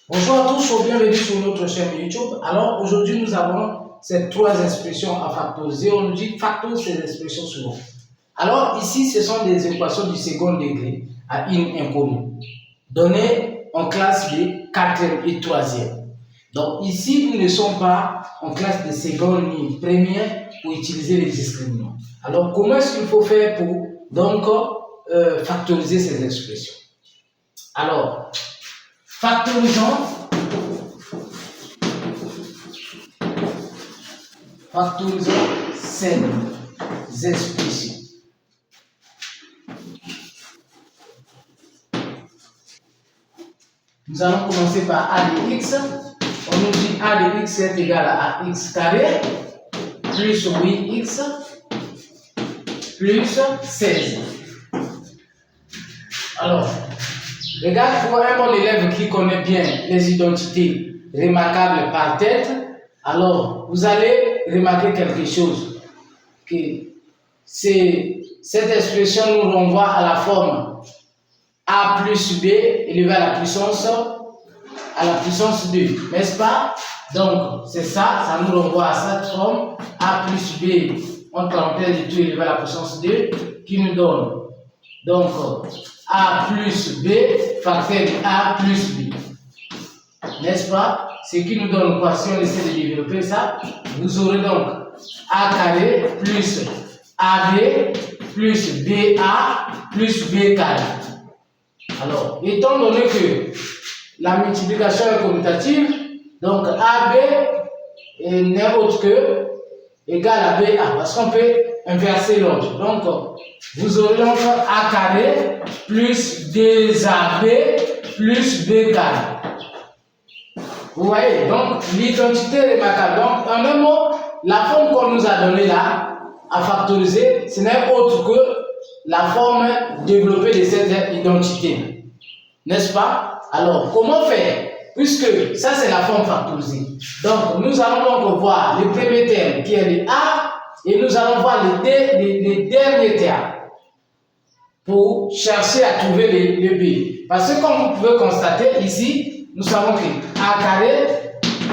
Bonjour à tous, bienvenue sur notre chaîne YouTube. Alors aujourd'hui nous avons ces trois expressions à factoriser. On nous dit factorise ces expressions suivantes. Alors ici ce sont des équations du second degré à une inconnue, données en classe de 4e et 3e. Donc ici nous ne sommes pas en classe de seconde ni première pour utiliser les discriminants. Alors comment est-ce qu'il faut faire pour donc factoriser ces expressions? Alors factorisons ces expressions. Nous allons commencer par a de x. On nous dit a de x est égal à x carré plus 8x plus 16. Alors, regarde pour un bon élève qui connaît bien les identités remarquables par tête, alors vous allez remarquer quelque chose, que cette expression nous renvoie à la forme a plus b élevé à la puissance 2, n'est-ce pas? Donc c'est ça, ça nous renvoie à cette forme a plus b en parenthèse de tout élevé à la puissance 2 qui nous donne donc a plus b facteur de a plus b, n'est-ce pas? Ce qui nous donne quoi? Si on essaie de développer ça, vous aurez donc a carré plus ab plus ba plus b carré. Alors, étant donné que la multiplication est commutative, donc ab n'est autre que égal à ba, parce qu'on peut inverser l'ordre. Donc, vous aurez donc a carré plus 2ab plus b carré. Vous voyez, donc l'identité remarquable. Donc, en un mot, la forme qu'on nous a donnée là, à factoriser, ce n'est autre que la forme développée de cette identité. N'est-ce pas? Alors, comment faire? Puisque ça, c'est la forme factorisée. Donc, nous allons donc voir le premier terme qui est le a, et nous allons voir les derniers termes pour chercher à trouver le b. Parce que comme vous pouvez constater ici, nous savons que a carré,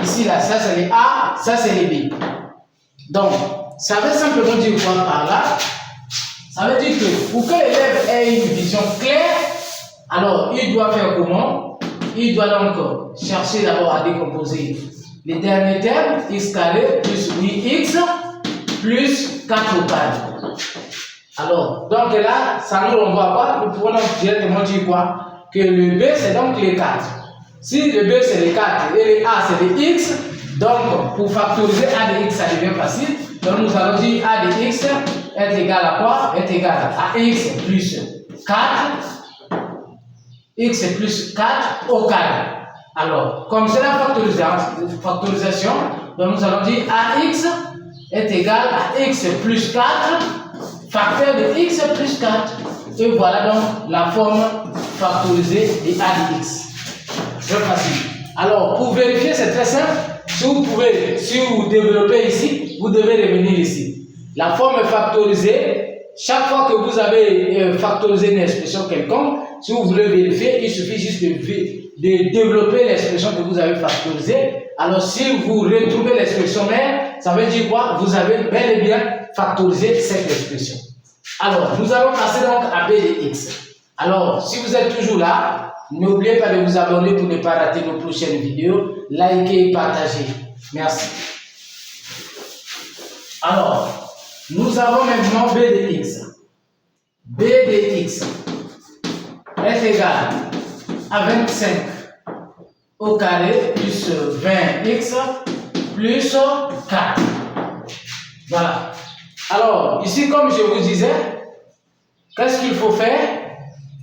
ici là, ça c'est le a, ça c'est le b. Donc, ça veut simplement dire quoi par là? Ça veut dire que pour que l'élève ait une vision claire, alors il doit faire comment? Il doit donc chercher d'abord à décomposer les derniers termes, x carré plus 8x plus 4 au carré. Alors, donc là, ça nous renvoie à quoi? Nous pouvons donc directement dire quoi? Que le b c'est donc les 4. Si le b c'est les 4 et le a c'est les x, donc pour factoriser a de x ça devient facile. Donc nous allons dire a de x est égal à quoi? Est égal à x plus 4, x plus 4 au carré. Alors, comme c'est la factorisation, donc nous allons dire ax est égal à x plus 4 facteur de x plus 4. Et voilà donc la forme factorisée de a de x. Très facile. Alors, pour vérifier, c'est très simple. Si vous développez ici, vous devez revenir ici. La forme factorisée, chaque fois que vous avez factorisé une expression quelconque, si vous voulez vérifier, il suffit juste de développer l'expression que vous avez factorisée. Alors, si vous retrouvez l'expression mère, ça veut dire quoi? Vous avez bel et bien factorisé cette expression. Alors, nous allons passer donc à b de x. Alors, si vous êtes toujours là, n'oubliez pas de vous abonner pour ne pas rater nos prochaines vidéos. Likez et partagez. Merci. Alors, nous avons maintenant b de x. b de x est égal à 25 au carré plus 20x plus 4. Voilà. Alors, ici, comme je vous disais, qu'est-ce qu'il faut faire?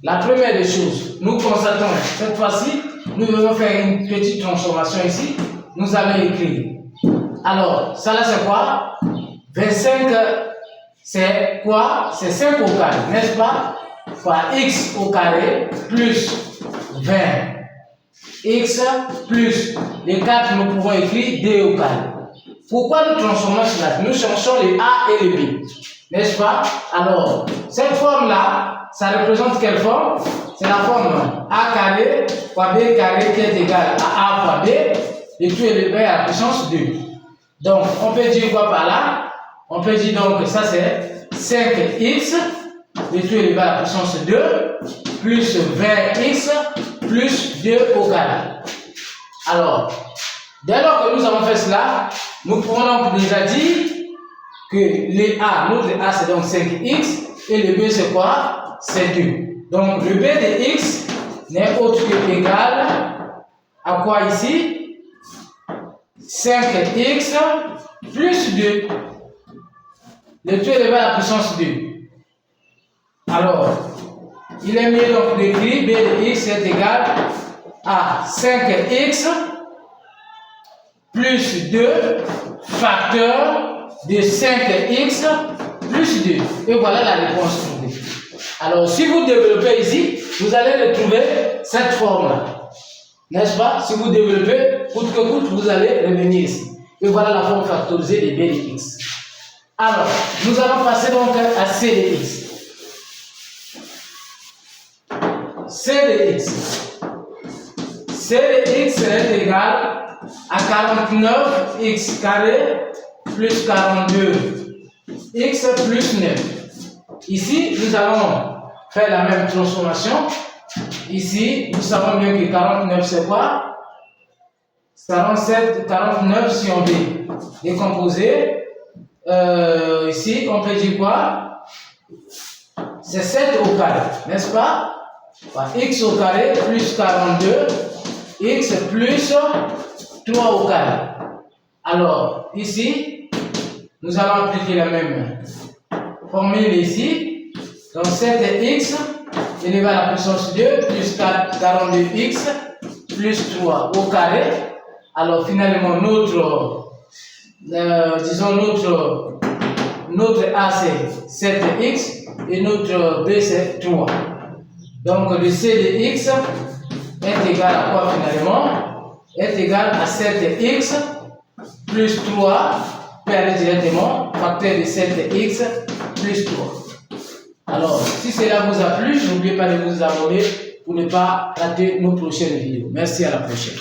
La première des choses, nous constatons, cette fois-ci, nous devons faire une petite transformation ici. Nous allons écrire. Alors, ça là, c'est quoi? 25, c'est quoi? C'est 5 au carré, n'est-ce pas? Fois x au carré plus 20. X plus les 4, nous pouvons écrire d au carré. Pourquoi nous transformons cela? Nous cherchons les a et les b, n'est-ce pas? Alors, cette forme-là, ça représente quelle forme? C'est la forme A carré fois B carré qui est égal à A fois B, et tout élevé à la puissance 2. Donc, on peut dire quoi par là? On peut dire donc que ça c'est 5x, le tout élevé à la puissance 2, plus 20x, plus 2 au carré. Alors, dès lors que nous avons fait cela, nous pouvons donc déjà dire que notre A c'est donc 5x, et le B c'est quoi? C'est 2. Donc, le B de x n'est autre que égal à quoi ici? 5x plus 2. Le tout élevé à la puissance 2. Alors, il est mieux donc d'écrire B de x est égal à 5x plus 2 facteur de 5x plus 2. Et voilà la réponse trouvée. Alors, si vous développez ici, vous allez retrouver cette forme-là. N'est-ce pas? Si vous développez, coûte que coûte, vous allez revenir ici. Et voilà la forme factorisée de B de x. Alors, nous allons passer donc à C de x. C de x. C de x est égal à 49x carré plus 42x plus 9. Ici, nous allons faire la même transformation. Ici, nous savons bien que 49 c'est quoi? 49 si on veut décomposer. Ici, on peut dire quoi? C'est 7 au carré, n'est-ce pas? X au carré plus 42, x plus 3 au carré. Alors, ici, nous allons appliquer la même formule ici. Donc, 7x élevé à la puissance 2 plus 42x plus 3 au carré. Alors, finalement, notre A c'est 7x et notre B c'est 3. Donc, le C de x est égal à quoi finalement? Est égal à 7x plus 3, perdre directement, facteur de 7x plus 3. Alors, si cela vous a plu, n'oubliez pas de vous abonner pour ne pas rater nos prochaines vidéos. Merci, à la prochaine.